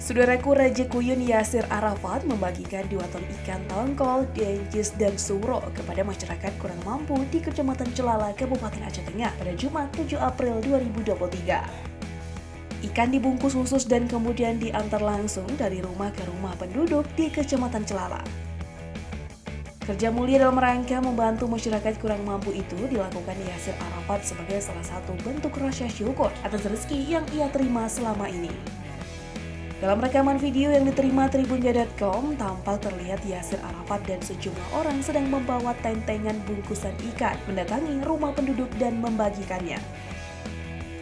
Saudaraku, Raja Kuyun Yasir Arafat membagikan 2 ton ikan tongkol, dencis, dan suro kepada masyarakat kurang mampu di Kecamatan Celala, Kabupaten Aceh Tengah pada Jumat 7 April 2023. Ikan dibungkus khusus dan kemudian diantar langsung dari rumah ke rumah penduduk di Kecamatan Celala. Kerja mulia dalam rangka membantu masyarakat kurang mampu itu dilakukan Yasir Arafat sebagai salah satu bentuk rasa syukur atas rezeki yang ia terima selama ini. Dalam rekaman video yang diterima Tribunja.com, tampak terlihat Yasir Arafat dan sejumlah orang sedang membawa tentengan bungkusan ikan mendatangi rumah penduduk dan membagikannya.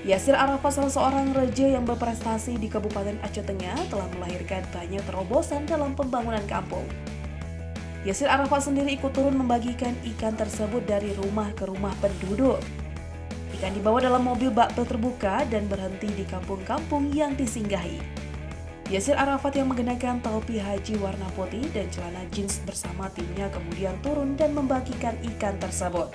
Yasir Arafat, salah seorang raja yang berprestasi di Kabupaten Aceh Tengah, telah melahirkan banyak terobosan dalam pembangunan kampung. Yasir Arafat sendiri ikut turun membagikan ikan tersebut dari rumah ke rumah penduduk. Ikan dibawa dalam mobil bak terbuka dan berhenti di kampung-kampung yang disinggahi. Yasir Arafat yang mengenakan topi haji warna putih dan celana jeans bersama timnya kemudian turun dan membagikan ikan tersebut.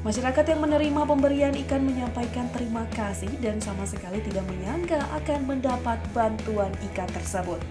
Masyarakat yang menerima pemberian ikan menyampaikan terima kasih dan sama sekali tidak menyangka akan mendapat bantuan ikan tersebut.